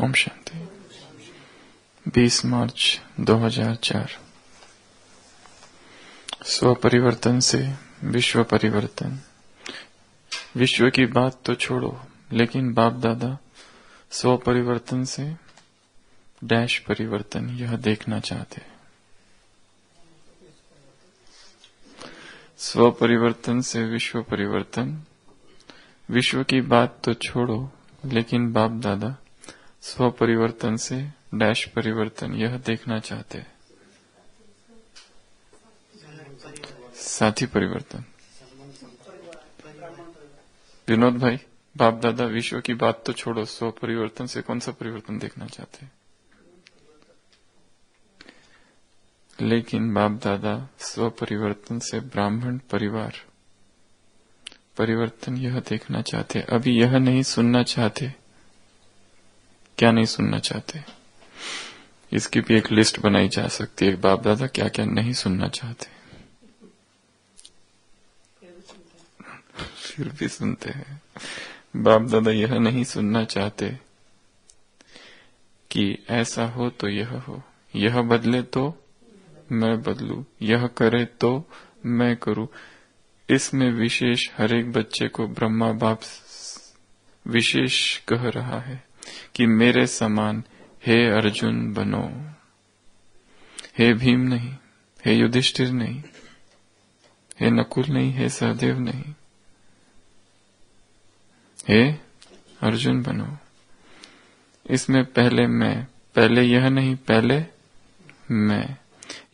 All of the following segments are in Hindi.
ओम शांति। 20 मार्च 2004। स्व परिवर्तन से विश्व परिवर्तन। विश्व की बात तो छोड़ो, लेकिन बाप दादा स्व परिवर्तन से डैश परिवर्तन यह देखना चाहते। स्व परिवर्तन से विश्व परिवर्तन। विश्व की बात तो छोड़ो, लेकिन बाप दादा स्व परिवर्तन से डैश परिवर्तन यह देखना चाहते। साथी परिवर्तन। विनोद भाई, बाप दादा विश्व की बात तो छोड़ो, स्व परिवर्तन से कौन सा परिवर्तन देखना चाहते? लेकिन बाप दादा स्व परिवर्तन से ब्राह्मण परिवार परिवर्तन यह देखना चाहते। अभी यह नहीं सुनना चाहते। क्या नहीं सुनना चाहते? इसकी भी एक लिस्ट बनाई जा सकती है। बाप दादा क्या क्या नहीं सुनना चाहते, फिर भी सुनते हैं। बाप दादा यह नहीं सुनना चाहते कि ऐसा हो तो यह हो, यह बदले तो मैं बदलूं, यह करे तो मैं करूं। इसमें विशेष हर एक बच्चे को ब्रह्मा बाप विशेष कह रहा है कि मेरे समान हे अर्जुन बनो। हे भीम नहीं, हे युधिष्ठिर नहीं, हे नकुल नहीं, हे सहदेव नहीं, हे अर्जुन बनो। इसमें पहले मैं, पहले यह नहीं, पहले मैं।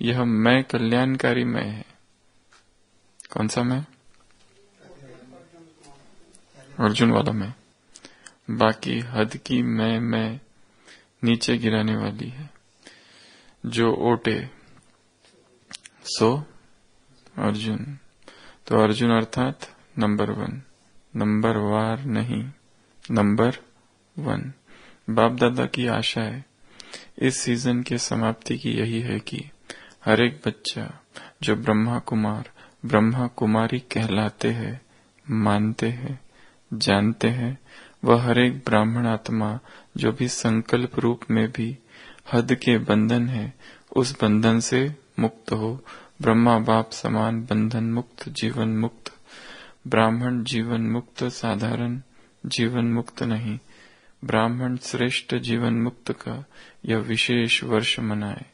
यह मैं कल्याणकारी मैं है। कौन सा मैं? अर्जुन वाला मैं। बाकी हद की मैं नीचे गिराने वाली है। जो ओटे सो अर्जुन। तो अर्जुन अर्थात नंबर 1, नंबर वार नहीं, नंबर 1। बाप दादा की आशा है इस सीजन के समाप्ति की यही है कि हर एक बच्चा जो ब्रह्मा कुमार ब्रह्मा कुमारी कहलाते हैं, मानते हैं, जानते हैं, वह हर एक ब्राह्मण आत्मा जो भी संकल्प रूप में भी हद के बंधन है, उस बंधन से मुक्त हो। ब्रह्मा बाप समान बंधन मुक्त, जीवन मुक्त, ब्राह्मण जीवन मुक्त, साधारण जीवन मुक्त नहीं, ब्राह्मण श्रेष्ठ जीवन मुक्त का यह विशेष वर्ष मनाए।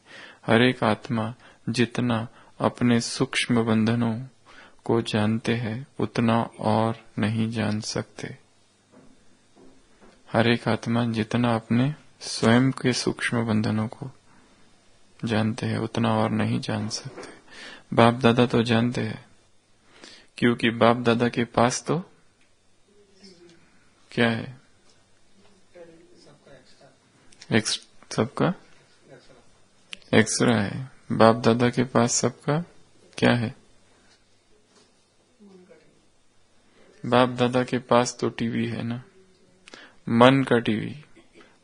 हर एक आत्मा जितना अपने सूक्ष्म बंधनों को जानते हैं, उतना और नहीं जान सकते। हर एक आत्मा जितना अपने स्वयं के सूक्ष्म बंधनों को जानते हैं, उतना और नहीं जान सकते। बाप दादा तो जानते हैं, क्योंकि बाप दादा के पास तो क्या है? सबका एक्सरा है। बाप दादा के पास सबका क्या है? बाप दादा के पास तो टीवी है ना, मन का टीवी,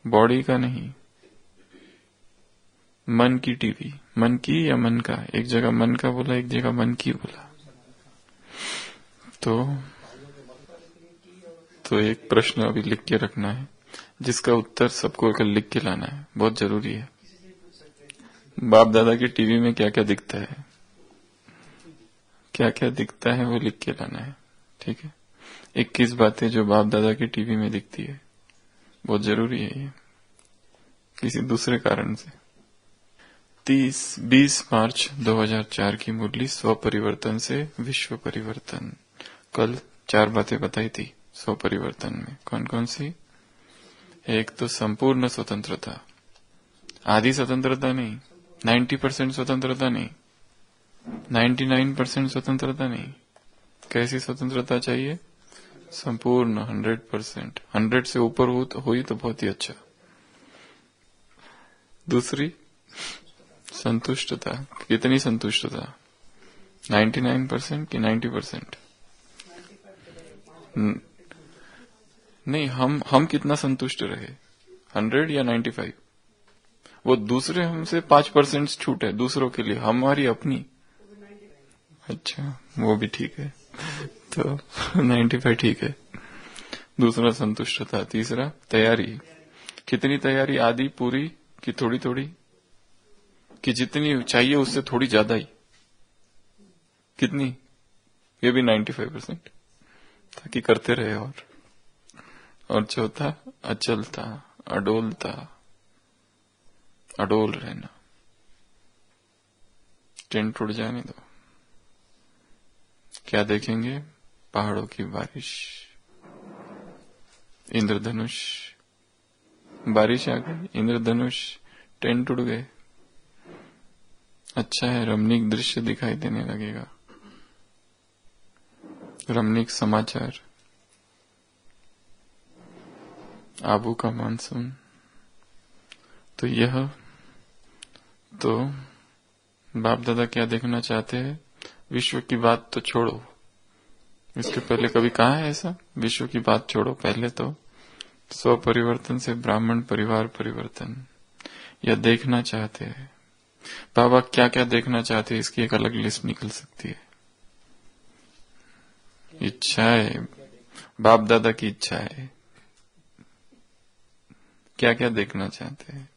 बॉडी का नहीं, मन की टीवी। मन की या मन का? एक जगह मन का बोला, एक जगह मन की बोला। तो एक प्रश्न अभी लिख के रखना है, जिसका उत्तर सबको कल लिख के लाना है, बहुत जरूरी है। बाप दादा की टीवी में क्या क्या दिखता है, क्या क्या दिखता है, वो लिख के लाना है, ठीक है? 21 बातें जो बाप दादा की टीवी में दिखती है, बहुत जरूरी है ये, किसी दूसरे कारण से। 20 मार्च 2004 की मुरली स्व परिवर्तन से विश्व परिवर्तन। कल 4 बातें बताई थी स्व परिवर्तन में। कौन कौन सी? एक तो संपूर्ण स्वतंत्रता, आधी स्वतंत्रता नहीं, 90% स्वतंत्रता नहीं, 99% स्वतंत्रता नहीं। कैसी स्वतंत्रता चाहिए? संपूर्ण 100%। 100 से ऊपर हुई तो बहुत ही अच्छा। दूसरी संतुष्टता। कितनी संतुष्टता? 99% कि 90%? नहीं, हम कितना संतुष्ट रहे, 100 या 95? वो दूसरे हमसे 5% छूट है दूसरों के लिए, हमारी अपनी। अच्छा, वो भी ठीक है, तो 95 ठीक है। दूसरा संतुष्टता। तीसरा तैयारी, कितनी तैयारी, आधी पूरी कि थोड़ी थोड़ी, कि जितनी चाहिए उससे थोड़ी ज्यादा ही, कितनी, ये भी 95%, ताकि करते रहे। और चौथा अचलता, अडोलता, अडोल रहना, टेंट टूट जाने दो। क्या देखेंगे? पहाड़ों की बारिश, इंद्रधनुष, बारिश आ गई, इंद्रधनुष, टेंट टूट गए। अच्छा है, रमणीक दृश्य दिखाई देने लगेगा, रमणीक समाचार, आबू का मानसून। तो यह तो बाप दादा क्या देखना चाहते हैं? विश्व की बात तो छोड़ो, इसके पहले कभी कहा है ऐसा? विश्व की बात छोड़ो, पहले तो स्व परिवर्तन से ब्राह्मण परिवार परिवर्तन, यह देखना चाहते हैं। बाबा क्या क्या देखना चाहते हैं, इसकी एक अलग लिस्ट निकल सकती है। इच्छा है, बाप दादा की इच्छा है, क्या क्या देखना चाहते हैं।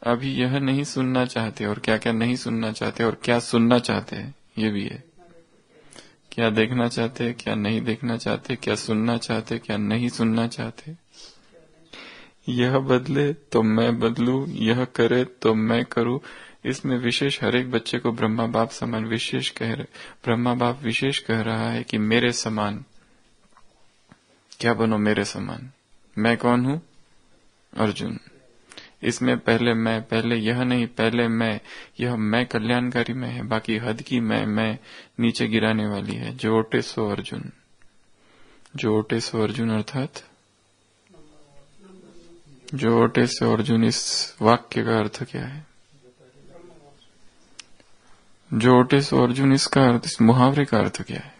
अभी यह नहीं सुनना चाहते, और क्या क्या नहीं सुनना चाहते, और क्या सुनना चाहते हैं, ये भी है। क्या देखना चाहते, क्या नहीं देखना चाहते, क्या सुनना चाहते, क्या नहीं सुनना चाहते। यह बदले तो मैं बदलूं, यह करे तो मैं करूं। इसमें विशेष हर एक बच्चे को ब्रह्मा बाप समान विशेष कह रहे, ब्रह्मा बाप विशेष कह रहा है कि मेरे समान क्या बनो, मेरे समान। मैं कौन हूं? अर्जुन। इसमें पहले मैं, पहले यह नहीं, पहले मैं, यह मैं कल्याणकारी में है, बाकी हद की मैं नीचे गिराने वाली है। जो ओटे सो अर्जुन, जो ओटे सो अर्जुन, अर्थात जो ओटे सो अर्जुन, इस वाक्य का अर्थ क्या है? जो ओटे सो अर्जुन, इसका अर्थ, इस मुहावरे का अर्थ क्या है?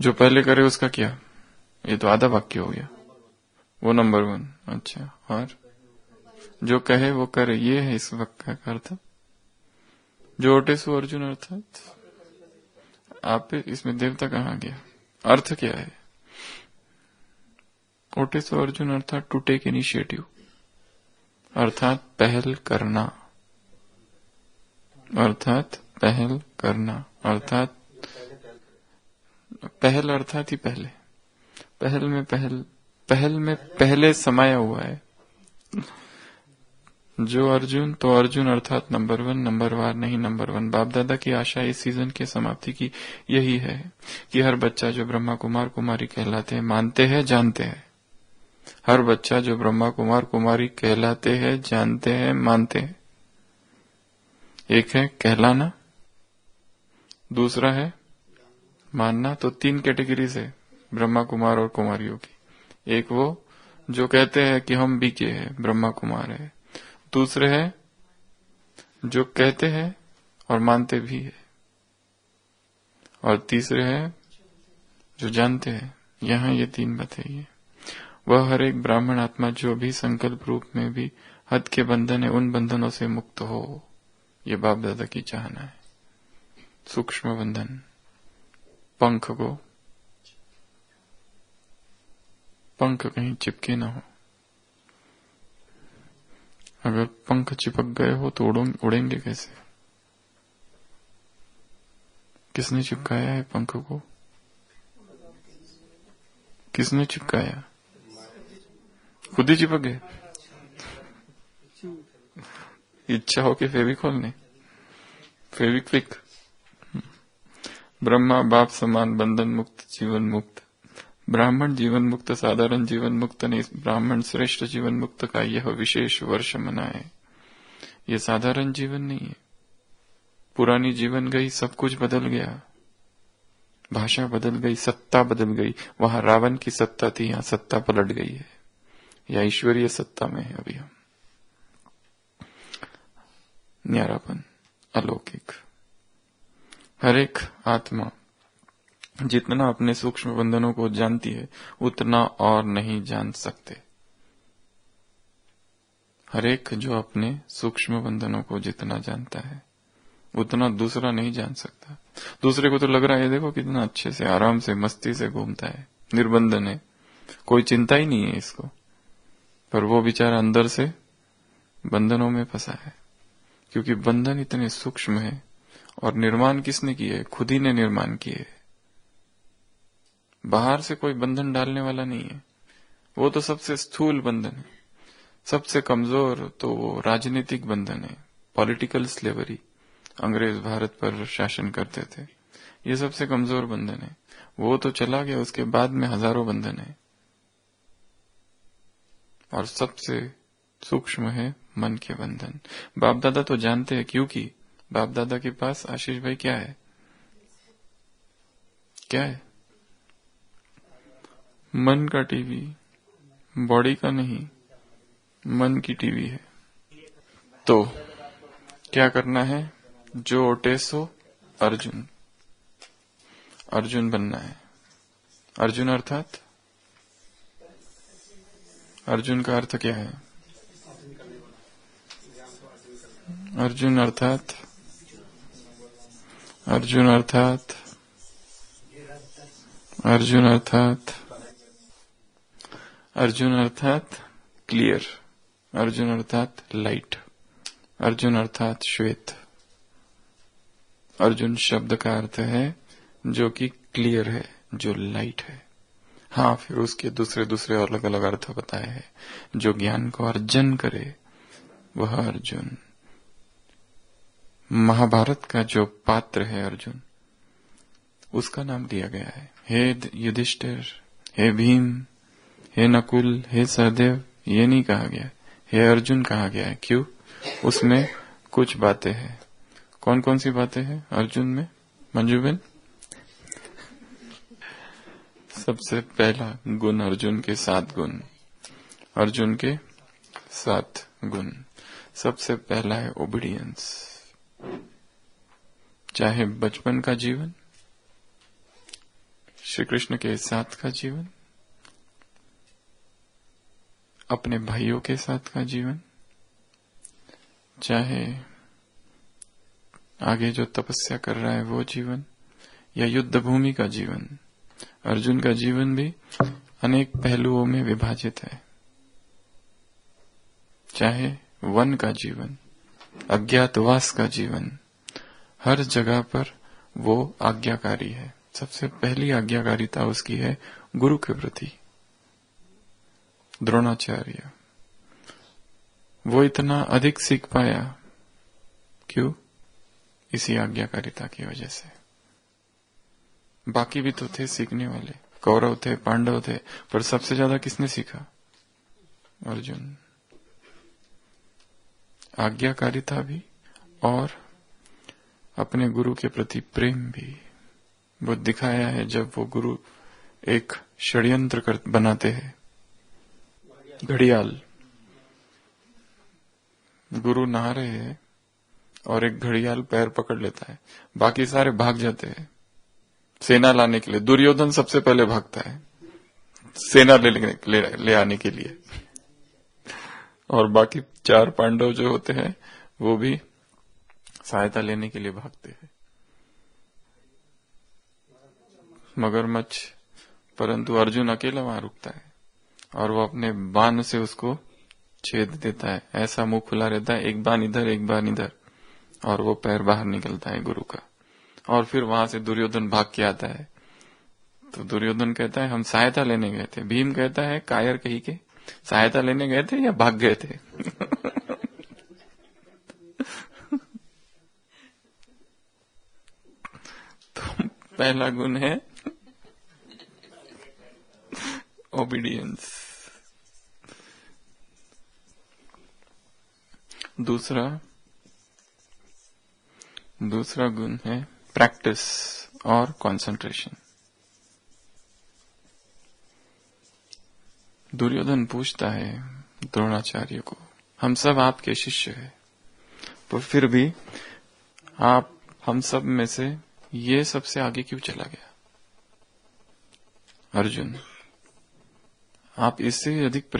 जो पहले करे उसका क्या? ये तो आधा वाक्य हो गया, वो नंबर 1। अच्छा, और जो कहे वो करे, ये है इस वाक्य का अर्थ। जो ओटे सो अर्जुन, अर्थात आप इसमें देवता कहाँ गया? अर्थ क्या है? ओटे सो अर्जुन अर्थात टू टेक इनिशिएटिव, अर्थात पहल करना, अर्थात पहल करना, अर्थात पहल, अर्थात ही पहले, पहल में पहले समाया हुआ है। जो अर्जुन, तो अर्जुन अर्थात नंबर 1, नंबर वार नहीं, नंबर 1। बाप दादा की आशा इस सीजन के समाप्ति की यही है कि हर बच्चा जो ब्रह्मा कुमार कुमारी कहलाते हैं, मानते हैं, जानते हैं, हर बच्चा जो ब्रह्मा कुमार कुमारी कहलाते हैं, जानते हैं, मानते हैं। एक है कहलाना, दूसरा है मानना। तो 3 कैटेगरीज है ब्रह्मा कुमार और कुमारियों की। एक वो जो कहते हैं कि हम बीके हैं, ब्रह्मा कुमार है। दूसरे है जो कहते हैं और मानते भी है, और तीसरे है जो जानते हैं। यहाँ ये 3 बातें ये। वह हर एक ब्राह्मण आत्मा जो भी संकल्प रूप में भी हद के बंधन है, उन बंधनों से मुक्त हो, ये बाप दादा की चाहना है। सूक्ष्म बंधन, पंख को, पंख कहीं चिपके ना हो। अगर पंख चिपक गए हो तो उड़ेंगे कैसे? किसने चिपकाया है पंख को? किसने चिपकाया? खुद ही चिपक गए। इच्छा हो कि फेविकॉल ने, फेविक्विक। ब्रह्मा बाप समान बंधन मुक्त, जीवन मुक्त, ब्राह्मण जीवन मुक्त, साधारण जीवन मुक्त ने ब्राह्मण श्रेष्ठ जीवन मुक्त का यह विशेष वर्ष मनाए। ये साधारण जीवन नहीं है। पुरानी जीवन गई, सब कुछ बदल गया, भाषा बदल गई, सत्ता बदल गई। वहां रावण की सत्ता थी, यहां सत्ता पलट गई है, या ईश्वरीय सत्ता में है अभी हम। न्यारापन, अलौकिक। हर एक आत्मा जितना अपने सूक्ष्म बंधनों को जानती है, उतना और नहीं जान सकते। हर एक जो अपने सूक्ष्म बंधनों को जितना जानता है, उतना दूसरा नहीं जान सकता। दूसरे को तो लग रहा है देखो कितना अच्छे से, आराम से, मस्ती से घूमता है, निर्बंधन है, कोई चिंता ही नहीं है इसको। पर वो बेचारा अंदर से बंधनों में फंसा है, क्योंकि बंधन इतने सूक्ष्म है। और निर्माण किसने किए? खुद ही ने निर्माण किए। बाहर से कोई बंधन डालने वाला नहीं है। वो तो सबसे स्थूल बंधन है। सबसे कमजोर तो वो राजनीतिक बंधन है, पॉलिटिकल स्लेवरी। अंग्रेज भारत पर शासन करते थे, ये सबसे कमजोर बंधन है। वो तो चला गया, उसके बाद में हजारों बंधन है। और सबसे सूक्ष्म है मन के बंधन। बाप दादा तो जानते हैं, क्योंकि बाप दादा के पास आशीष भाई क्या है? क्या है? मन का टीवी, बॉडी का नहीं, मन की टीवी है। तो क्या करना है? जो ओटे सो अर्जुन, अर्जुन बनना है। अर्जुन अर्थात, अर्जुन का अर्थ क्या है? अर्जुन अर्थात, अर्जुन अर्थात, अर्जुन अर्थात, अर्जुन अर्थात क्लियर, अर्जुन अर्थात लाइट, अर्जुन अर्थात श्वेत। अर्जुन शब्द का अर्थ है जो कि क्लियर है, जो लाइट है। हाँ, फिर उसके दूसरे दूसरे अलग अलग अर्थ बताए हैं। जो ज्ञान को अर्जन करे वह अर्जुन। महाभारत का जो पात्र है अर्जुन, उसका नाम दिया गया है। हे युधिष्ठिर, हे भीम, हे नकुल, हे सहदेव, ये नहीं कहा गया, हे अर्जुन कहा गया है। क्यों? उसमें कुछ बातें हैं। कौन कौन सी बातें हैं अर्जुन में, मंजूबेन? सबसे पहला गुण अर्जुन के 7 गुण, अर्जुन के 7 गुण। सबसे पहला है ओबीडियंस। चाहे बचपन का जीवन, श्री कृष्ण के साथ का जीवन, अपने भाइयों के साथ का जीवन, चाहे आगे जो तपस्या कर रहा है वो जीवन, या युद्ध भूमि का जीवन, अर्जुन का जीवन भी अनेक पहलुओं में विभाजित है। चाहे वन का जीवन, अज्ञातवास का जीवन, हर जगह पर वो आज्ञाकारी है। सबसे पहली आज्ञाकारिता उसकी है गुरु के प्रति। द्रोणाचार्य, वो इतना अधिक सीख पाया, क्यों? इसी आज्ञाकारिता की वजह से। बाकी भी तो थे सीखने वाले, कौरव थे, पांडव थे, पर सबसे ज्यादा किसने सीखा? अर्जुन। आज्ञाकारिता भी और अपने गुरु के प्रति प्रेम भी वो दिखाया है जब वो गुरु एक षड्यंत्र बनाते हैं। घड़ियाल, गुरु नहा रहे हैं और एक घड़ियाल पैर पकड़ लेता है, बाकी सारे भाग जाते हैं सेना लाने के लिए। दुर्योधन सबसे पहले भागता है सेना ले आने के लिए, और बाकी 4 पांडव जो होते हैं वो भी सहायता लेने के लिए भागते हैं। मगरमच्छ, परंतु अर्जुन अकेला वहां रुकता है और वो अपने बाण से उसको छेद देता है। ऐसा मुंह खुला रहता है, एक बाण इधर एक बाण इधर, और वो पैर बाहर निकलता है गुरु का। और फिर वहां से दुर्योधन भाग के आता है, तो दुर्योधन कहता है हम सहायता लेने गए थे। भीम कहता है कायर कही के, सहायता लेने गए थे या भाग गए थे? तो पहला गुण है ओबीडियंस। दूसरा गुण है प्रैक्टिस और कंसंट्रेशन। दुर्योधन पूछता है द्रोणाचार्य को, हम सब आपके शिष्य हैं, तो फिर भी आप हम सब में से ये सबसे आगे क्यों चला गया? अर्जुन, आप इससे अधिक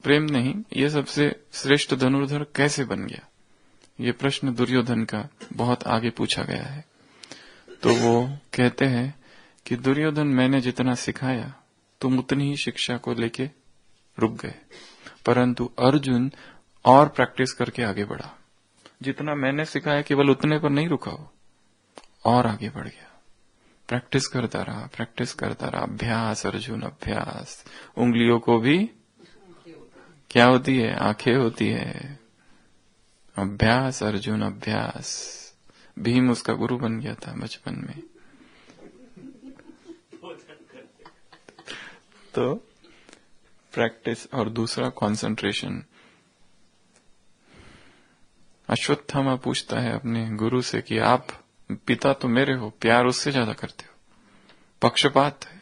प्रेम नहीं, ये सबसे श्रेष्ठ धनुर्धर कैसे बन गया? ये प्रश्न दुर्योधन का बहुत आगे पूछा गया है। तो वो कहते हैं कि दुर्योधन, मैंने जितना सिखाया तुम उतनी ही शिक्षा को लेके रुक गए, परंतु अर्जुन और प्रैक्टिस करके आगे बढ़ा। जितना मैंने सिखाया केवल उतने पर नहीं रुका वो, और आगे बढ़ गया। प्रैक्टिस करता रहा, अभ्यास अर्जुन अभ्यास। उंगलियों को भी क्या होती है? आंखें होती है। अभ्यास अर्जुन अभ्यास। भीम उसका गुरु बन गया था बचपन में। तो प्रैक्टिस और दूसरा कंसंट्रेशन। अश्वत्थामा पूछता है अपने गुरु से कि आप पिता तो मेरे हो, प्यार उससे ज्यादा करते हो, पक्षपात है।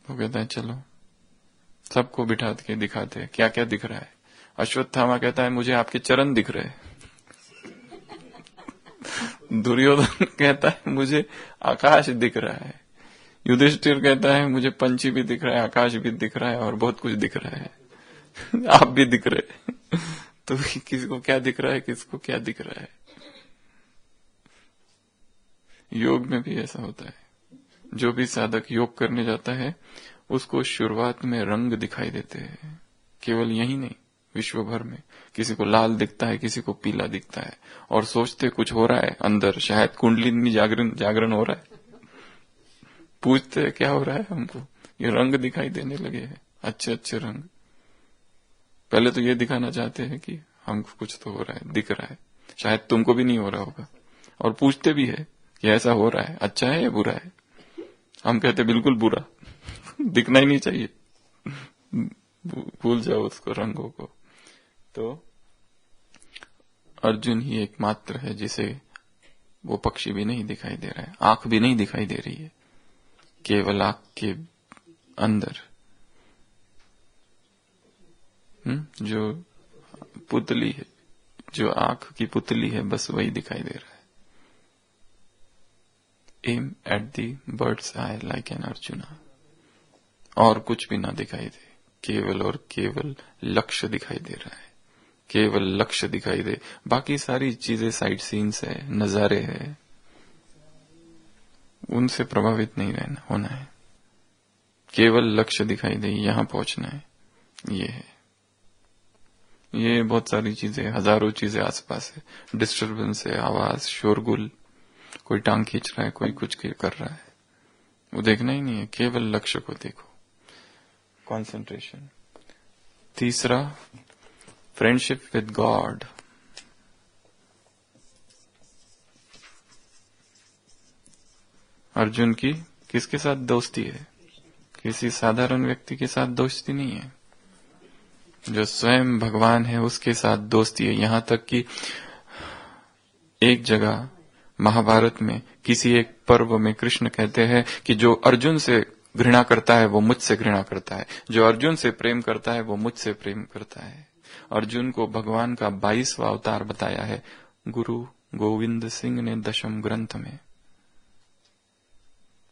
वो कहता है चलो सबको बिठा के दिखाते हैं क्या क्या दिख रहा है। अश्वत्थामा कहता है मुझे आपके चरण दिख रहे हैं। दुर्योधन कहता है मुझे आकाश दिख रहा है। युधिष्ठिर कहता है मुझे पंछी भी दिख रहा है, आकाश भी दिख रहा है और बहुत कुछ दिख रहा है। आप भी दिख रहे हैं। तो किसी को क्या दिख रहा है, किसको क्या दिख रहा है। योग में भी ऐसा होता है। जो भी साधक योग करने जाता है उसको शुरुआत में रंग दिखाई देते हैं। केवल यही नहीं, विश्व भर में किसी को लाल दिखता है, किसी को पीला दिखता है, और सोचते कुछ हो रहा है अंदर, शायद कुंडलिनी जागरण हो रहा है। पूछते हैं क्या हो रहा है हमको, ये रंग दिखाई देने लगे हैं, अच्छे अच्छे रंग। पहले तो ये दिखाना चाहते हैं कि हमको कुछ तो हो रहा है, दिख रहा है, शायद तुमको भी नहीं हो रहा होगा। और पूछते भी है कि ऐसा हो रहा है, अच्छा है या बुरा है। हम कहते बिल्कुल बुरा, दिखना ही नहीं चाहिए, भूल जाओ उसको, रंगों को। तो अर्जुन ही एकमात्र है जिसे वो पक्षी भी नहीं दिखाई दे रहा है, आंख भी नहीं दिखाई दे रही है, केवल आंख के अंदर जो पुतली है, जो आंख की पुतली है, बस वही दिखाई दे रहा है। Aim at the bird's eye like an Arjuna. और कुछ भी ना दिखाई दे, केवल और केवल लक्ष्य दिखाई दे रहा है, केवल लक्ष्य दिखाई दे। बाकी सारी चीजें साइड सीन्स है, नजारे है, उनसे प्रभावित नहीं रहना होना है। केवल लक्ष्य दिखाई दे, यहां पहुंचना है। ये है, ये बहुत सारी चीजें, हजारों चीजें आसपास है, डिस्टरबेंस है, आवाज, शोरगुल, कोई टांग खींच रहा है, कोई कुछ कर रहा है, वो देखना ही नहीं है, केवल लक्ष्य को देखो। कंसंट्रेशन। तीसरा, फ्रेंडशिप विद गॉड। अर्जुन की किसके साथ दोस्ती है? किसी साधारण व्यक्ति के साथ दोस्ती नहीं है, जो स्वयं भगवान है उसके साथ दोस्ती है। यहां तक कि एक जगह महाभारत में किसी एक पर्व में कृष्ण कहते हैं कि जो अर्जुन से घृणा करता है वो मुझसे घृणा करता है, जो अर्जुन से प्रेम करता है वो मुझसे प्रेम करता है। अर्जुन को भगवान का 22वां अवतार बताया है गुरु गोविंद सिंह ने दशम ग्रंथ में।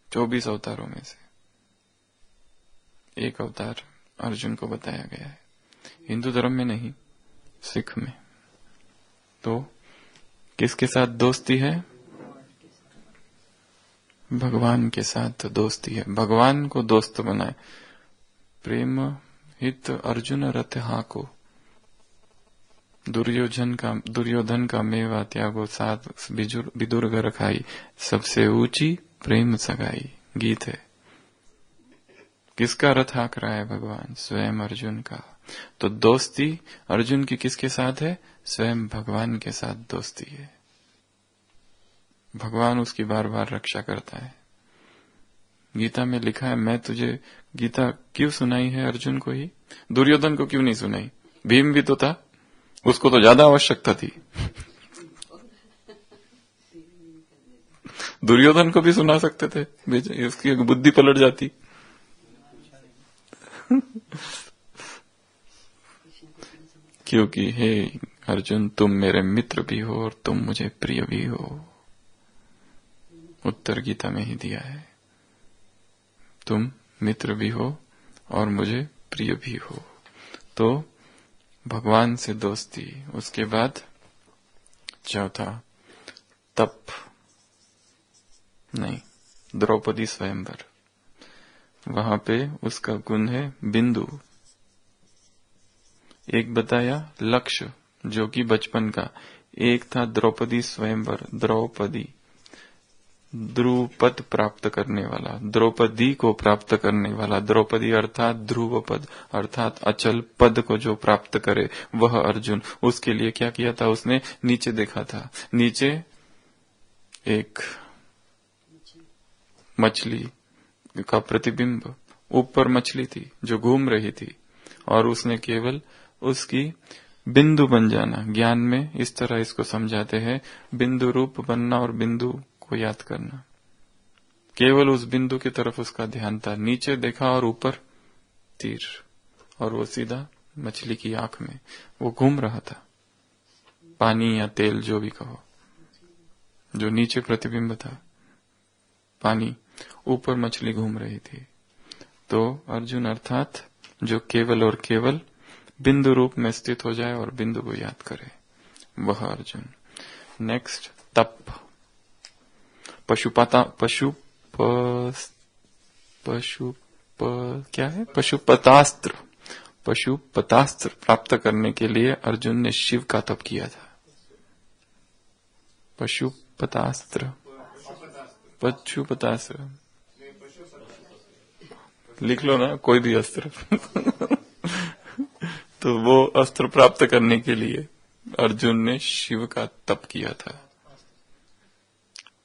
24 अवतारों में से एक अवतार अर्जुन को बताया गया है। हिंदू धर्म में नहीं, सिख में। तो किसके साथ दोस्ती है? भगवान के साथ दोस्ती है। भगवान को दोस्त बनाए। प्रेम हित अर्जुन रथ हाको, दुर्योधन का मेवा त्यागो, साथ विदुर घर खाई, सबसे ऊंची प्रेम सगाई, गीत है। किसका रथ हाँक रहा है भगवान? स्वयं अर्जुन का। तो दोस्ती अर्जुन की किसके साथ है? स्वयं भगवान के साथ दोस्ती है। भगवान उसकी बार बार रक्षा करता है। गीता में लिखा है, मैं तुझे गीता क्यों सुनाई है अर्जुन को ही, दुर्योधन को क्यों नहीं सुनाई? भीम भी तो था, उसको तो ज्यादा आवश्यकता थी। दुर्योधन को भी सुना सकते थे, उसकी बुद्धि पलट जाती। क्योंकि हे अर्जुन, तुम मेरे मित्र भी हो और तुम मुझे प्रिय भी हो। उत्तर गीता में ही दिया है, तुम मित्र भी हो और मुझे प्रिय भी हो। तो भगवान से दोस्ती। उसके बाद चौथा, तप नहीं, द्रौपदी स्वयंवर। वहां पे उसका गुण है बिंदु। एक बताया लक्ष्य जो कि बचपन का, एक था द्रौपदी स्वयंवर, द्रौपदी ध्रुव पद प्राप्त करने वाला, द्रौपदी को प्राप्त करने वाला, द्रौपदी अर्थात ध्रुव पद अर्थात अचल पद को जो प्राप्त करे वह अर्जुन। उसके लिए क्या किया था उसने? नीचे देखा था, नीचे एक मछली का प्रतिबिंब, ऊपर मछली थी जो घूम रही थी, और उसने केवल उसकी बिंदु बन जाना। ज्ञान में इस तरह इसको समझाते हैं, बिंदु रूप बनना और बिंदु को याद करना। केवल उस बिंदु की तरफ उसका ध्यान था, नीचे देखा और ऊपर तीर, और वो सीधा मछली की आंख में वो घूम रहा था। पानी या तेल जो भी कहो, जो नीचे प्रतिबिंब था पानी, ऊपर मछली घूम रही थी। तो अर्जुन अर्थात जो केवल और केवल बिंदु रूप में स्थित हो जाए और बिंदु को याद करे, वह अर्जुन। नेक्स्ट तप, क्या है? पशुपतास्त्र प्राप्त करने के लिए अर्जुन ने शिव का तप किया था। पशुपतास्त्र लिख लो ना, कोई भी अस्त्र तो वो अस्त्र प्राप्त करने के लिए अर्जुन ने शिव का तप किया था।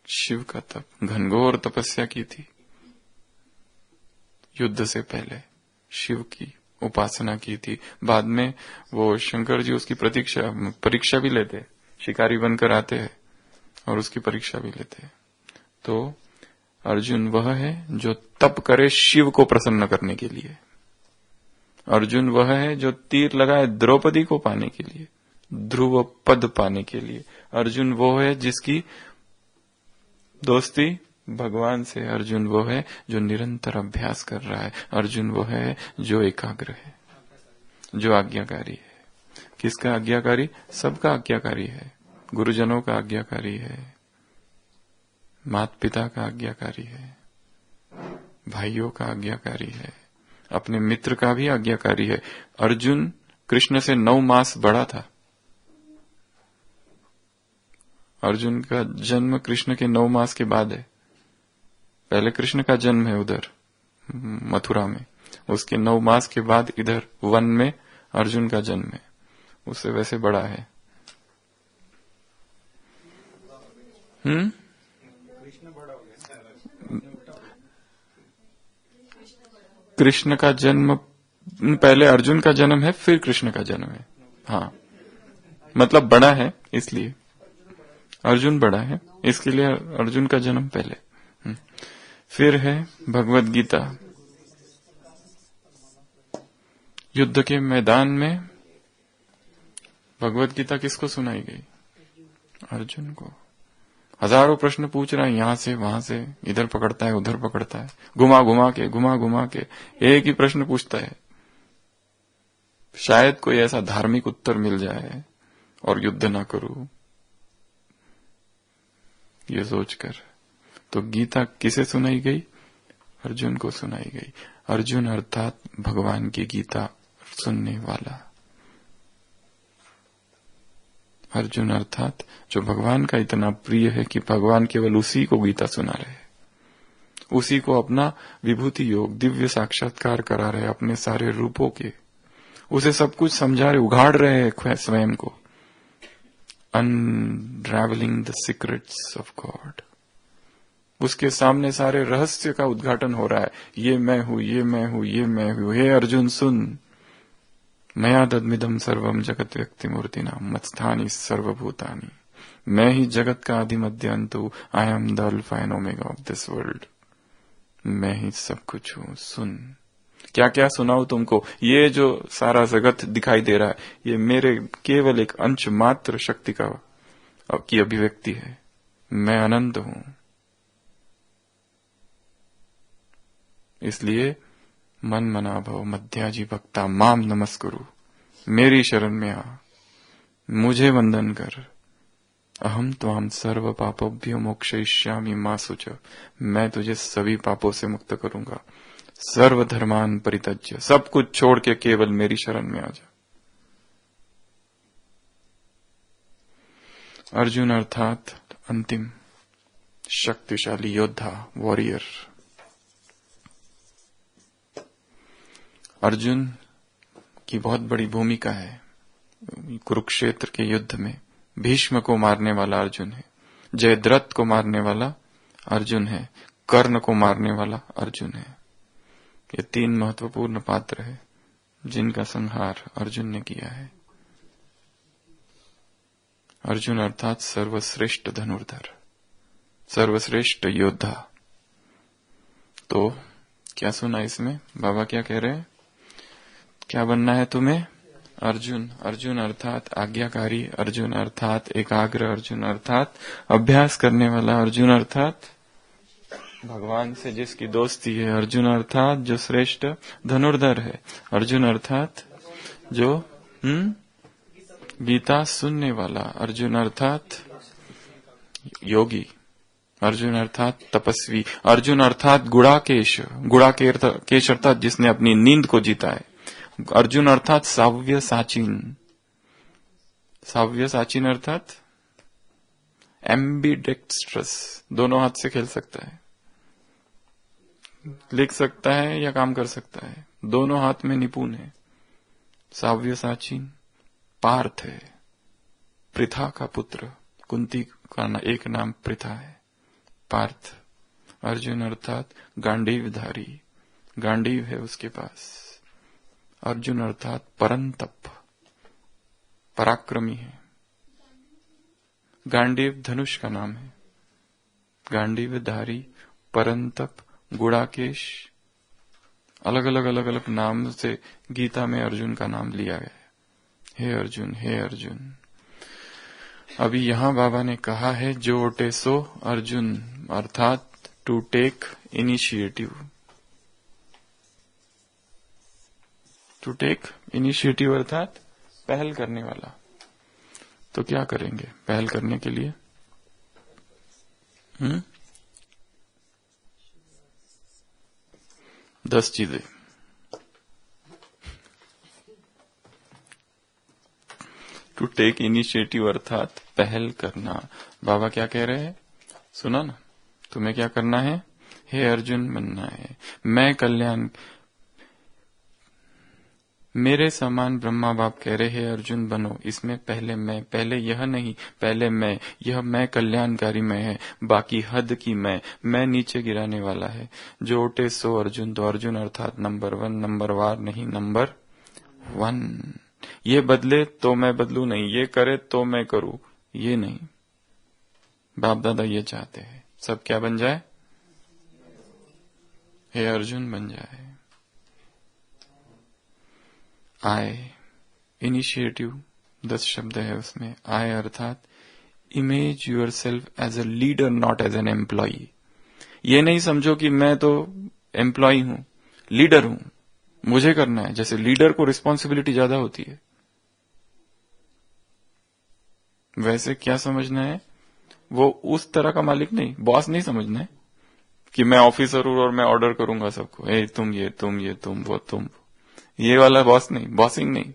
शिव का तप, घनघोर तपस्या की थी। युद्ध से पहले शिव की उपासना की थी। बाद में वो शंकर जी उसकी परीक्षा भी लेते, शिकारी बनकर आते हैं और उसकी परीक्षा भी लेते हैं। तो अर्जुन वह है जो तप करे शिव को प्रसन्न करने के लिए। अर्जुन वह है जो तीर लगाए द्रौपदी को पाने के लिए, ध्रुव पद पाने के लिए। अर्जुन वो है जिसकी दोस्ती भगवान से। अर्जुन वो है जो निरंतर अभ्यास कर रहा है। अर्जुन वो है जो एकाग्र है, जो आज्ञाकारी है। किसका आज्ञाकारी? सबका आज्ञाकारी है। गुरुजनों का आज्ञाकारी है, माता पिता का आज्ञाकारी है, भाइयों का आज्ञाकारी है, अपने मित्र का भी आज्ञाकारी है। अर्जुन कृष्ण से 9 मास बड़ा था। अर्जुन का जन्म कृष्ण के 9 मास के बाद है। पहले कृष्ण का जन्म है उधर मथुरा में, उसके 9 मास के बाद इधर वन में अर्जुन का जन्म है। उससे वैसे बड़ा है। कृष्ण का जन्म पहले अर्जुन का जन्म है, फिर कृष्ण का जन्म है। हाँ, मतलब बड़ा है इसलिए अर्जुन बड़ा है, इसके लिए अर्जुन का जन्म पहले। फिर है भगवत गीता। युद्ध के मैदान में भगवत गीता किसको सुनाई गई? अर्जुन को। हजारों प्रश्न पूछ रहा है, यहां से वहां से, इधर पकड़ता है उधर पकड़ता है, घुमा घुमा के एक ही प्रश्न पूछता है। शायद कोई ऐसा धार्मिक उत्तर मिल जाए और युद्ध ना करूं, ये सोचकर। तो गीता किसे सुनाई गई? अर्जुन को सुनाई गई। अर्जुन अर्थात भगवान की गीता सुनने वाला। अर्जुन अर्थात जो भगवान का इतना प्रिय है कि भगवान केवल उसी को गीता सुना रहे, उसी को अपना विभूति योग दिव्य साक्षात्कार करा रहे अपने सारे रूपों के, उसे सब कुछ समझा रहे, उघाड़ रहे हैं स्वयं को। अनरावलिंग द सीक्रेट्स ऑफ गॉड। उसके सामने सारे रहस्य का उद्घाटन हो रहा है। ये मैं हूं, ये मैं हूं, ये मैं हूं। हे अर्जुन सुन, मया दद्मिदम सर्वम जगत व्यक्ति मूर्तिना मत्स्थानी सर्वभूतानि। मैं ही जगत का आदि मध्य अंत हूं। I am the alpha and omega of this world. मैं ही सब कुछ हूं। सुन, क्या क्या सुनाऊं तुमको? ये जो सारा जगत दिखाई दे रहा है, ये मेरे केवल एक अंश मात्र शक्ति की अभिव्यक्ति है। मैं अनंत हूं। इसलिए मन मना भव मध्याजी भक्ता माम नमस्कुरु। मेरी शरण में आ, मुझे वंदन कर। अहम त्वाम सर्व पापोभ्यो मोक्षयिष्यामि मा शुच। मैं तुझे सभी पापों से मुक्त करूंगा। सर्व धर्मान परित्यज्य, सब कुछ छोड़ के केवल मेरी शरण में आ जा। अर्जुन अर्थात अंतिम शक्तिशाली योद्धा, वॉरियर। अर्जुन की बहुत बड़ी भूमिका है कुरुक्षेत्र के युद्ध में। भीष्म को मारने वाला अर्जुन है, जयद्रथ को मारने वाला अर्जुन है, कर्ण को मारने वाला अर्जुन है। ये तीन महत्वपूर्ण पात्र है जिनका संहार अर्जुन ने किया है। अर्जुन अर्थात सर्वश्रेष्ठ धनुर्धर, सर्वश्रेष्ठ योद्धा। तो क्या सुना इसमें? बाबा क्या कह रहे हैं? क्या बनना है तुम्हें? अर्जुन। अर्जुन अर्थात आज्ञाकारी, अर्जुन अर्थात एकाग्र, अर्जुन अर्थात अभ्यास करने वाला, अर्जुन अर्थात भगवान से जिसकी दोस्ती है, अर्जुन अर्थात जो श्रेष्ठ धनुर्धर है, अर्जुन अर्थात जो गीता सुनने वाला, अर्जुन अर्थात योगी, अर्जुन अर्थात तपस्वी, अर्जुन अर्थात गुड़ाकेश, गुड़ाकेश अर्थात जिसने अपनी नींद को जीता है, अर्जुन अर्थात साव्य साचिन, साव्य साचिन अर्थात एम्बिडेक्स्ट्रस, दोनों हाथ से खेल सकता है, लिख सकता है या काम कर सकता है, दोनों हाथ में निपुण है। साव्य साचिन पार्थ है, पृथा का पुत्र, कुंती का एक नाम पृथा है, पार्थ। अर्जुन अर्थात गांडीवधारी, गांडीव है उसके पास। अर्जुन अर्थात परंतप, पराक्रमी है। गांडीव धनुष का नाम है। गांडीवधारी, परंतप, गुड़ाकेश, अलग अलग नाम से गीता में अर्जुन का नाम लिया गया है। हे अर्जुन, हे अर्जुन। अभी यहां बाबा ने कहा है जो ओटे सो अर्जुन, अर्थात to take initiative, to take initiative अर्थात पहल करने वाला। तो क्या करेंगे पहल करने के लिए? 10 चीजें। टू टेक इनिशिएटिव अर्थात पहल करना। बाबा क्या कह रहे हैं? सुना ना? तुम्हें क्या करना है? हे अर्जुन बनना है। मैं कल्याण, मेरे समान ब्रह्मा बाप कह रहे हैं अर्जुन बनो। इसमें पहले मैं, पहले यह नहीं, पहले मैं, यह मैं कल्याणकारी मैं है, बाकी हद की मैं नीचे गिराने वाला है। जो ओटे सो अर्जुन, तो अर्जुन अर्थात नंबर 1, नंबर वार नहीं, नंबर 1। ये बदले तो मैं बदलू नहीं, ये करे तो मैं करूं, ये नहीं। बाप दादा ये चाहते हैं सब क्या बन जाए? हे अर्जुन बन जाए। आय, इनिशिएटिव 10 शब्द है उसमें। आय अर्थात image yourself as a leader, not as an employee. ये नहीं समझो कि मैं तो एम्प्लॉई हूं, लीडर हूं, मुझे करना है। जैसे लीडर को रिस्पॉन्सिबिलिटी ज्यादा होती है, वैसे क्या समझना है? वो उस तरह का मालिक नहीं, बॉस नहीं समझना है कि मैं ऑफिसर हूं और मैं ऑर्डर करूंगा सबको, ए तुम ये, तुम ये, तुम वो, तुम वो। ये वाला बॉस नहीं, बॉसिंग नहीं।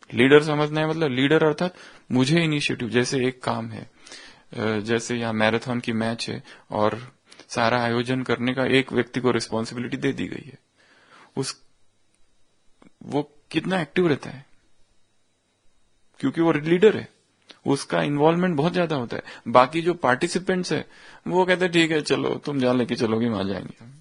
लीडर समझना है, मतलब लीडर अर्थात मुझे इनिशिएटिव। जैसे एक काम है, जैसे यहाँ मैराथन की मैच है और सारा आयोजन करने का एक व्यक्ति को रिस्पॉन्सिबिलिटी दे दी गई है। वो कितना एक्टिव रहता है क्योंकि वो लीडर है, उसका इन्वॉल्वमेंट बहुत ज्यादा होता है। बाकी जो पार्टिसिपेंट्स है वो कहते हैं ठीक है चलो तुम जहां लेके चलोगे वहां जाएंगे।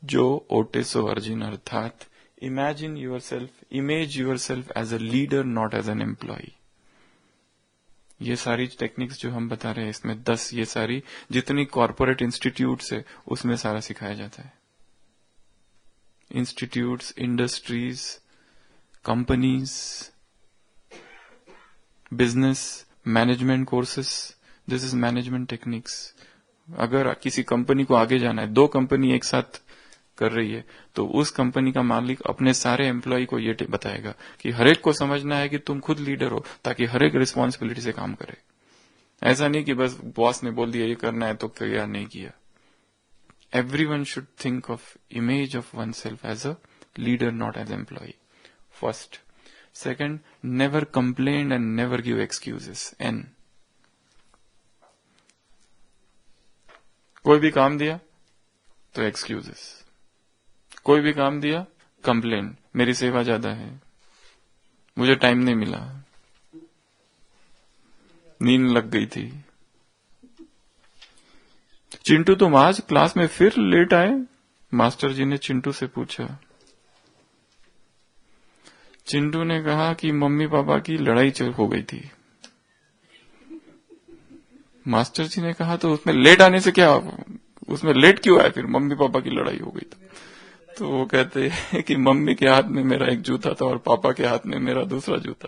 जो ओटे सो अर्जुन अर्थात imagine yourself, image yourself as a leader, not as an employee. ये सारी टेक्निक्स जो हम बता रहे हैं इसमें 10, ये सारी जितनी कॉर्पोरेट इंस्टीट्यूट्स है उसमें सारा सिखाया जाता है। Institutes, industries, companies, business, management courses, this is management techniques. अगर किसी कंपनी को आगे जाना है, 2 कंपनी एक साथ कर रही है, तो उस कंपनी का मालिक अपने सारे एम्प्लॉय को ये बताएगा कि हर एक को समझना है कि तुम खुद लीडर हो, ताकि हर एक रिस्पॉन्सिबिलिटी से काम करे। ऐसा नहीं कि बस बॉस ने बोल दिया ये करना है तो किया, नहीं किया। Everyone should think of image of oneself as a leader, not as employee. First. Second, never complain and never give excuses, N. कोई भी काम दिया तो एक्सक्यूजेस, कोई भी काम दिया कंप्लेन, मेरी सेवा ज्यादा है, मुझे टाइम नहीं मिला, नींद लग गई थी। चिंटू तुम आज क्लास में फिर लेट आए? मास्टर जी ने चिंटू से पूछा। चिंटू ने कहा कि मम्मी पापा की लड़ाई हो गई थी। मास्टर जी ने कहा तो उसमें लेट आने से क्या, उसमें लेट क्यों आया? फिर मम्मी पापा की लड़ाई हो गई तो वो कहते हैं कि मम्मी के हाथ में मेरा एक जूता था और पापा के हाथ में मेरा दूसरा जूता।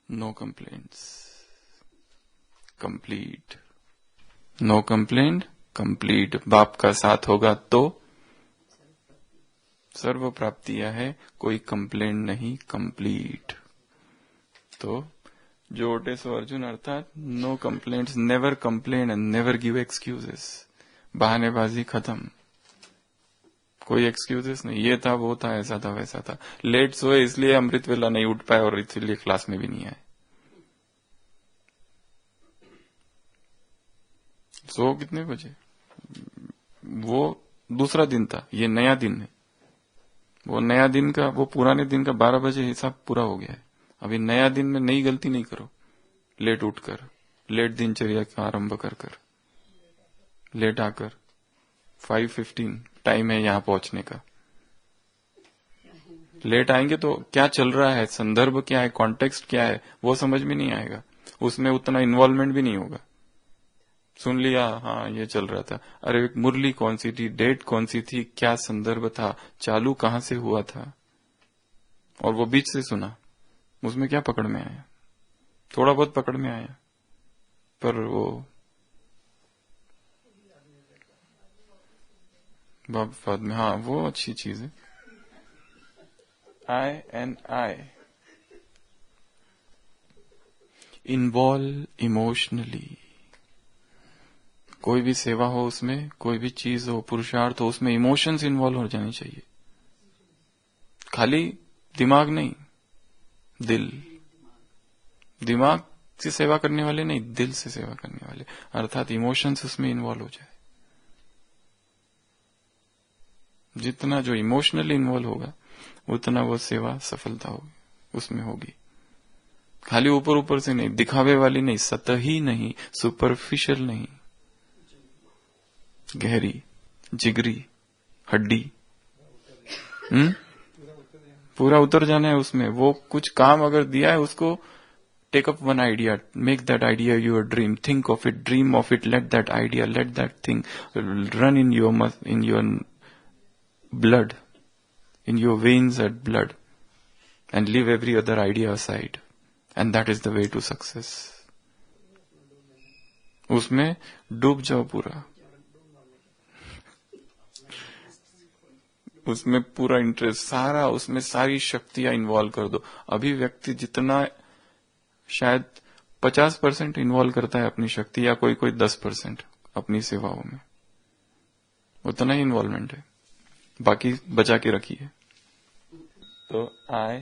No complaints, complete. No complaint, complete. बाप का साथ होगा तो सर्व प्राप्तियां है, कोई कंप्लेंट नहीं, कंप्लीट। तो जो ओटे सो अर्जुन, अर्थात no complaints, never complain and never give excuses. बहानेबाजी खत्म, कोई एक्सक्यूजेस नहीं, ये था वो था ऐसा था वैसा था। लेट सोए इसलिए अमृत वेला नहीं उठ पाए और इसलिए क्लास में भी नहीं आए। सो कितने बजे? वो दूसरा दिन था, ये नया दिन है। वो नया दिन का, वो पुराने दिन का 12 बजे हिसाब पूरा हो गया है। अभी नया दिन में नई गलती नहीं करो। लेट उठकर, लेट दिनचर्या का आरंभ कर लेट आकर 5:15 टाइम है यहां पहुंचने का। लेट आएंगे तो क्या चल रहा है, संदर्भ क्या है, कॉन्टेक्स्ट क्या है, वो समझ में नहीं आएगा, उसमें उतना इन्वॉल्वमेंट भी नहीं होगा। सुन लिया, हाँ ये चल रहा था, अरे मुरली कौन सी थी, डेट कौन सी थी, क्या संदर्भ था, चालू कहां से हुआ था, और वो बीच से सुना, उसमें क्या पकड़ में आया? थोड़ा बहुत पकड़ में आया, पर वो बाद में, हाँ वो अच्छी चीज है। I involve emotionally. कोई भी सेवा हो, उसमें कोई भी चीज हो, पुरुषार्थ हो, उसमें इमोशंस इन्वॉल्व हो जाने चाहिए। खाली दिमाग नहीं, दिल। दिमाग से सेवा करने वाले नहीं, दिल से सेवा करने वाले, अर्थात इमोशंस उसमें इन्वॉल्व हो जाए। जितना जो इमोशनली इन्वॉल्व होगा उतना वो सेवा सफलता होगी, उसमें होगी। खाली ऊपर ऊपर से नहीं, दिखावे वाली नहीं, सतही नहीं, सुपरफिशियल नहीं, गहरी, जिगरी, हड्डी। पूरा उतर जाना है उसमें। वो कुछ काम अगर दिया है उसको, take up one idea, make that idea your dream, think of it, dream of it, let that idea, let that thing run in your blood, in your veins and blood, and leave every other idea aside, and that is the way to success. उसमें डूब जाओ पूरा, उसमें पूरा इंटरेस्ट सारा, उसमें सारी शक्तियां इन्वॉल्व कर दो। अभी व्यक्ति जितना शायद 50% इन्वॉल्व करता है अपनी शक्ति, या कोई 10% अपनी सेवाओं में, उतना ही इन्वॉल्वमेंट है, बाकी बचा के रखिए। तो I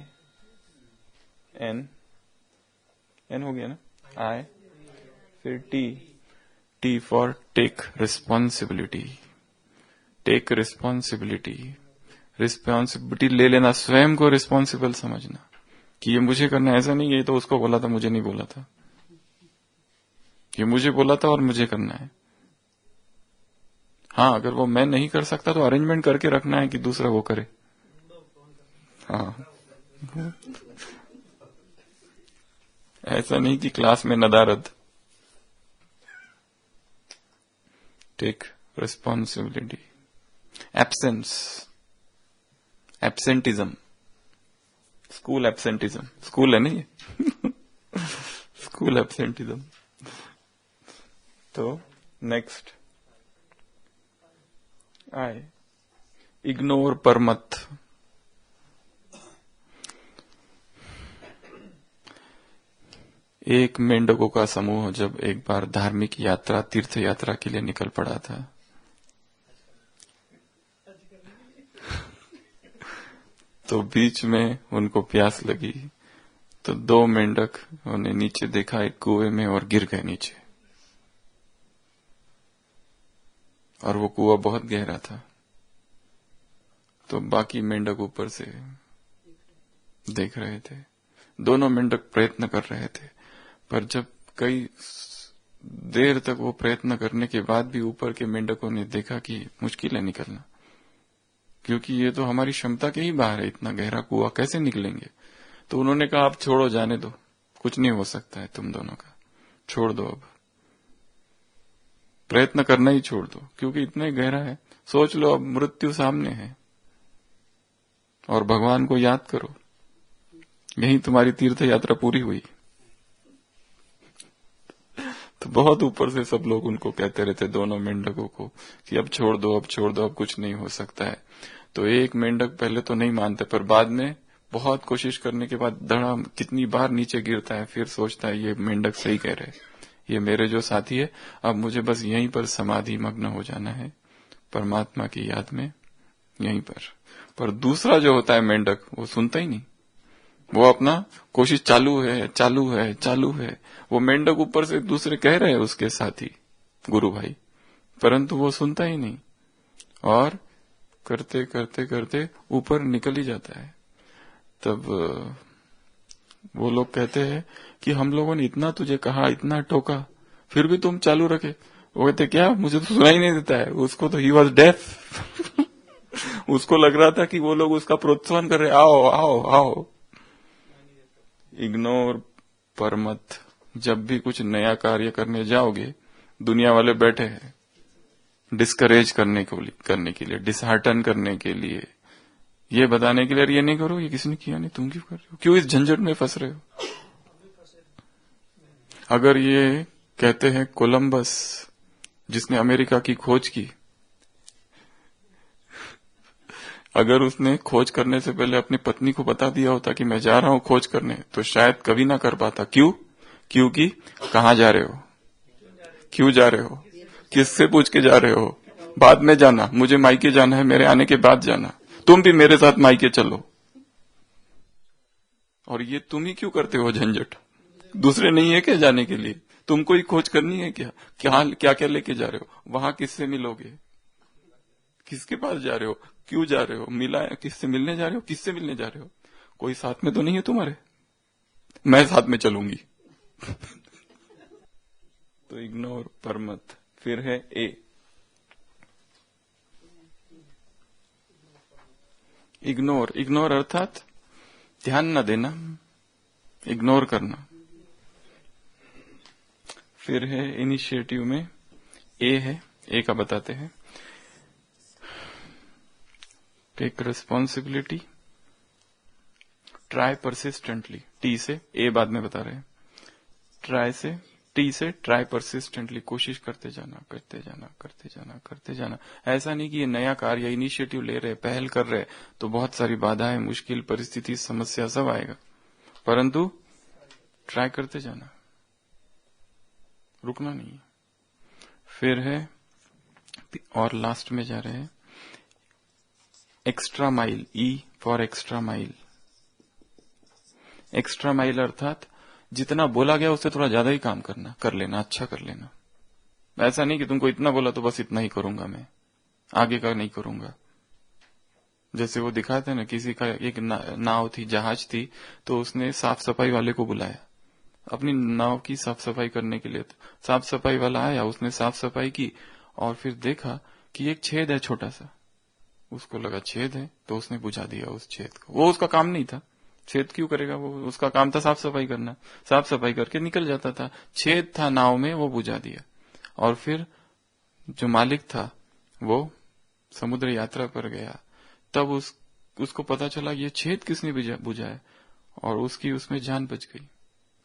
N हो गया ना, I, फिर T for take responsibility. Take responsibility, responsibility ले लेना, स्वयं को रिस्पॉन्सिबल समझना कि ये मुझे करना है। ऐसा नहीं ये तो उसको बोला था, मुझे नहीं बोला था, ये मुझे बोला था और मुझे करना है। हाँ, अगर वो मैं नहीं कर सकता तो अरेंजमेंट करके रखना है कि दूसरा वो करे। हाँ, ऐसा नहीं कि क्लास में नदारद। Take responsibility. Absence, absenteeism, school absenteeism, school है नहीं स्कूल एब्सेंटिज्म। तो नेक्स्ट I, इग्नोर परमत। एक मेंढकों का समूह जब एक बार धार्मिक यात्रा, तीर्थ यात्रा के लिए निकल पड़ा था, तो बीच में उनको प्यास लगी, तो 2 मेंढक उन्हें नीचे देखा एक कुएं में और गिर गए नीचे। और वो कुआं बहुत गहरा था, तो बाकी मेंढक ऊपर से देख रहे थे। दोनों मेंढक प्रयत्न कर रहे थे, पर जब कई देर तक वो प्रयत्न करने के बाद भी ऊपर के मेंढकों ने देखा कि मुश्किल है निकलना, क्योंकि ये तो हमारी क्षमता के ही बाहर है, इतना गहरा कुआं कैसे निकलेंगे। तो उन्होंने कहा आप छोड़ो, जाने दो, कुछ नहीं हो सकता है तुम दोनों का, छोड़ दो, अब प्रयत्न करना ही छोड़ दो, क्योंकि इतना गहरा है। सोच लो अब मृत्यु सामने है और भगवान को याद करो, यही तुम्हारी तीर्थ यात्रा पूरी हुई। तो बहुत ऊपर से सब लोग उनको कहते रहते, दोनों मेंढकों को, कि अब छोड़ दो, अब छोड़ दो, अब कुछ नहीं हो सकता है। तो एक मेंढक पहले तो नहीं मानते, पर बाद में बहुत कोशिश करने के बाद धड़ा कितनी बार नीचे गिरता है, फिर सोचता है ये मेंढक सही कह रहे, ये मेरे जो साथी है, अब मुझे बस यहीं पर समाधि मग्न हो जाना है, परमात्मा की याद में, यहीं पर दूसरा जो होता है मेंढक, वो सुनता ही नहीं, वो अपना कोशिश चालू है, चालू है, चालू है। वो मेंढक ऊपर से दूसरे कह रहे हैं उसके साथी गुरु भाई, परंतु वो सुनता ही नहीं और करते करते करते ऊपर निकल ही जाता है। तब वो लोग कहते हैं कि हम लोगों ने इतना तुझे कहा, इतना टोका, फिर भी तुम चालू रखे। वो कहते क्या, मुझे तो सुनाई नहीं देता है। उसको तो ही वॉज डेफ उसको लग रहा था कि वो लोग उसका प्रोत्साहन कर रहे, आओ आओ आओ। इग्नोर पर मत। जब भी कुछ नया कार्य करने जाओगे, दुनिया वाले बैठे हैं डिस्करेज करने के लिए, डिसहार्टन करने के लिए, ये बताने के लिए ये नहीं करो, ये किसने किया नहीं, तुम क्यों कर रहे हो, क्यों इस झंझट में फंस रहे हो। अगर ये कहते हैं कोलंबस जिसने अमेरिका की खोज की, अगर उसने खोज करने से पहले अपनी पत्नी को बता दिया होता कि मैं जा रहा हूं खोज करने, तो शायद कभी ना कर पाता। क्यों? क्योंकि कहां जा रहे हो, क्यों जा रहे हो, किससे पूछ के जा रहे हो, बाद में जाना, मुझे मायके जाना है, मेरे आने के बाद जाना, तुम भी मेरे साथ मायके चलो। और ये तुम ही क्यों करते हो झंझट, दूसरे नहीं है क्या जाने के लिए, तुमको ही खोज करनी है क्या, क्या क्या लेके जा रहे हो, वहां किससे मिलोगे, किसके पास जा रहे हो, क्यों जा रहे हो, मिला किससे मिलने जा रहे हो, किससे मिलने जा रहे हो, कोई साथ में तो नहीं है तुम्हारे, मैं साथ में चलूंगी तो इग्नोर पर मत। फिर है ए, इग्नोर। इग्नोर अर्थात ध्यान न देना, इग्नोर करना। फिर है इनिशिएटिव में ए है, ए का बताते हैं, take responsibility, try persistently, T से, ए बाद में बता रहे हैं, ट्राई से, टी से ट्राई परसिस्टेंटली, कोशिश करते जाना, करते जाना, करते जाना, करते जाना। ऐसा नहीं कि ये नया कार्य, इनिशिएटिव ले रहे, पहल कर रहे, तो बहुत सारी बाधाएं, मुश्किल परिस्थिति, समस्या सब आएगा, परंतु ट्राई करते जाना, रुकना नहीं। फिर है, और लास्ट में जा रहे हैं, extra mile, E for extra mile. Extra mile अर्थात जितना बोला गया उससे थोड़ा ज्यादा ही काम करना, कर लेना, अच्छा कर लेना। ऐसा नहीं कि तुमको इतना बोला तो बस इतना ही करूंगा, मैं आगे का नहीं करूंगा। जैसे वो दिखाते ना, किसी का एक नाव थी, जहाज थी, तो उसने साफ सफाई वाले को बुलाया अपनी नाव की साफ सफाई करने के लिए। तो साफ सफाई वाला आया, उसने साफ सफाई की और फिर देखा कि एक छेद है छोटा सा, उसको लगा छेद है, तो उसने बुझा दिया उस छेद को। वो उसका काम नहीं था, छेद क्यों करेगा, वो उसका काम था साफ सफाई करना, साफ सफाई करके निकल जाता था। छेद था नाव में, वो बुझा दिया। और फिर जो मालिक था वो समुद्र यात्रा पर गया, तब उसको पता चला ये छेद किसने बुझा है, और उसकी उसमें जान बच गई।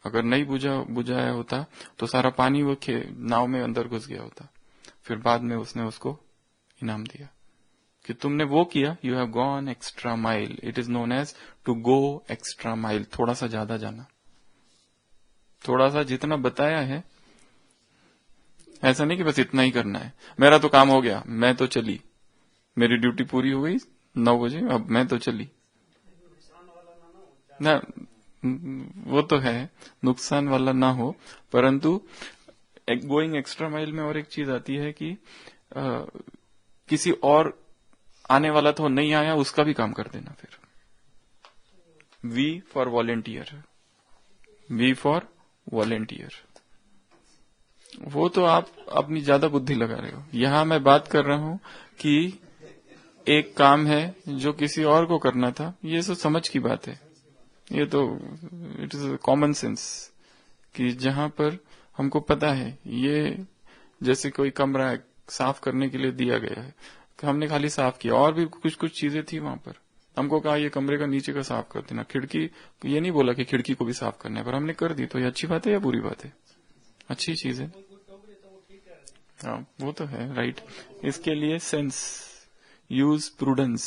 अगर नहीं बुझाया होता तो सारा पानी वो नाव में अंदर घुस गया होता। फिर बाद में उसने उसको इनाम दिया कि तुमने वो किया, you have gone extra mile, it is known as to go extra mile, थोड़ा सा ज्यादा जाना, थोड़ा सा जितना बताया है। ऐसा नहीं कि बस इतना ही करना है, मेरा तो काम हो गया, मैं तो चली, मेरी ड्यूटी पूरी हो गई 9 बजे, अब मैं तो चली, ना, वो तो है, नुकसान वाला ना हो, परंतु गोइंग एक्स्ट्रा माइल में और एक चीज आती है कि किसी और आने वाला तो नहीं आया, उसका भी काम कर देना। फिर V for volunteer, V for volunteer, वो तो आप अपनी ज्यादा बुद्धि लगा रहे हो। यहां मैं बात कर रहा हूं कि एक काम है जो किसी और को करना था, ये तो समझ की बात है, ये तो इट इज कॉमन सेंस कि जहां पर हमको पता है, ये जैसे कोई कमरा है साफ करने के लिए दिया गया है, हमने खाली साफ किया, और भी कुछ कुछ चीजें थी वहां पर, हमको कहा ये कमरे का नीचे का साफ कर देना, खिड़की, ये नहीं बोला कि खिड़की को भी साफ करना है, पर हमने कर दी, तो ये अच्छी बात है या बुरी बात है? अच्छी चीज है। हाँ, वो तो है, राइट। इसके लिए सेंस, यूज प्रूडेंस,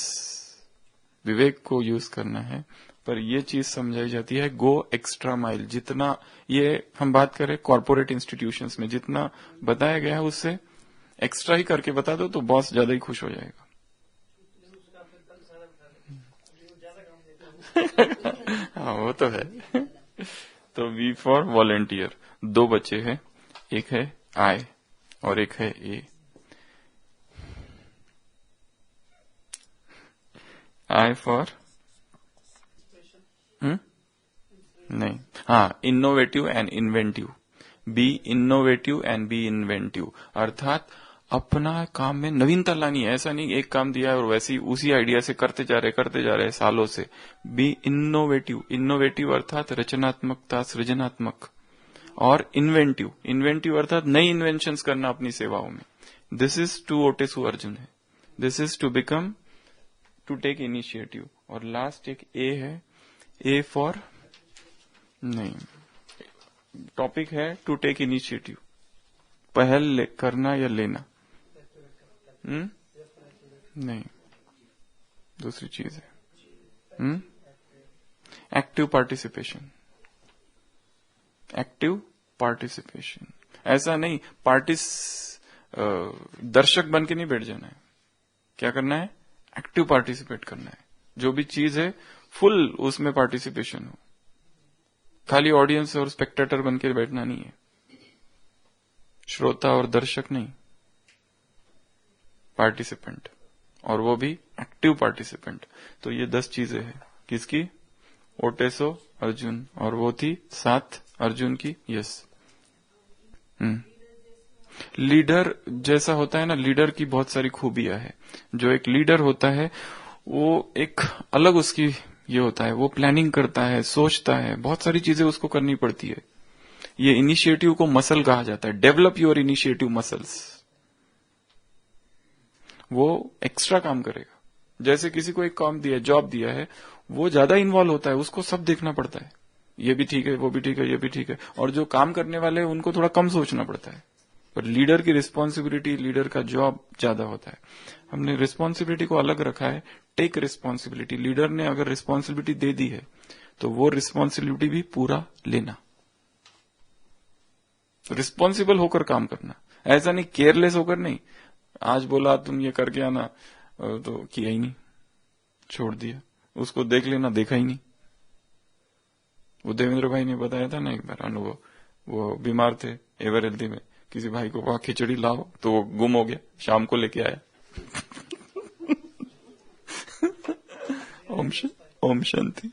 विवेक को यूज करना है। पर ये चीज समझाई जाती है, गो एक्स्ट्रा माइल। जितना ये हम बात करें कॉर्पोरेट इंस्टीट्यूशंस में, जितना बताया गया है उससे एक्स्ट्रा ही करके बता दो तो बॉस ज्यादा ही खुश हो जाएगा। हाँ, वो तो है। तो वी फॉर वॉलेंटियर, दो बच्चे हैं, एक है आई और एक है ए। आई फॉर नहीं, हाँ, innovative and inventive, be innovative and be inventive, अर्थात अपना काम में नवीनता लानी है। ऐसा नहीं एक काम दिया है और वैसे ही उसी आइडिया से करते जा रहे सालों से। बी इनोवेटिव, इनोवेटिव अर्थात रचनात्मकता, सृजनात्मक, और इन्वेंटिव, इन्वेंटिव अर्थात नई इन्वेंशंस करना अपनी सेवाओं में। दिस इज टू ओटेसु अर्जुन है, this is to become, to take initiative. और लास्ट एक ए है, ए फॉर नहीं, टॉपिक है टू टेक इनिशिएटिव, पहल करना या लेना। नहीं, दूसरी चीज है एक्टिव पार्टिसिपेशन, एक्टिव पार्टिसिपेशन। ऐसा नहीं दर्शक बन के नहीं बैठ जाना है, क्या करना है, एक्टिव पार्टिसिपेट करना है। जो भी चीज है फुल उसमें पार्टिसिपेशन हो, खाली ऑडियंस और स्पेक्टेटर बन के बैठना नहीं है, श्रोता और दर्शक नहीं, पार्टिसिपेंट, और वो भी एक्टिव पार्टिसिपेंट। तो ये 10 चीजें हैं किसकी, ओटेसो अर्जुन, और वो थी 7 अर्जुन की। यस, लीडर जैसा होता है ना, लीडर की बहुत सारी खूबियां है। जो एक लीडर होता है वो एक अलग उसकी ये होता है, वो प्लानिंग करता है, सोचता है, बहुत सारी चीजें उसको करनी पड़ती है। ये इनिशिएटिव को मसल कहा जाता है, डेवलप योर इनिशिएटिव मसल्स। वो एक्स्ट्रा काम करेगा, जैसे किसी को एक काम दिया, जॉब दिया है, वो ज्यादा इन्वॉल्व होता है, उसको सब देखना पड़ता है, ये भी ठीक है, वो भी ठीक है, ये भी ठीक है। और जो काम करने वाले हैं उनको थोड़ा कम सोचना पड़ता है। पर लीडर की रिस्पॉन्सिबिलिटी, लीडर का जॉब ज्यादा होता है। हमने रिस्पॉन्सिबिलिटी को अलग रखा है, टेक रिस्पॉन्सिबिलिटी। लीडर ने अगर रिस्पॉन्सिबिलिटी दे दी है तो वो रिस्पॉन्सिबिलिटी भी पूरा लेना, रिस्पॉन्सिबल होकर काम करना। ऐसा नहीं केयरलेस होकर नहीं, आज बोला तुम ये करके आना तो किया ही नहीं, छोड़ दिया, उसको देख लेना, देखा ही नहीं। वो देवेंद्र भाई ने बताया था ना एक बार अनुभव, वो बीमार थे एवर हेल्दी में, किसी भाई को कहा खिचड़ी लाओ तो वो गुम हो गया, शाम को लेके आया। ओम शांति।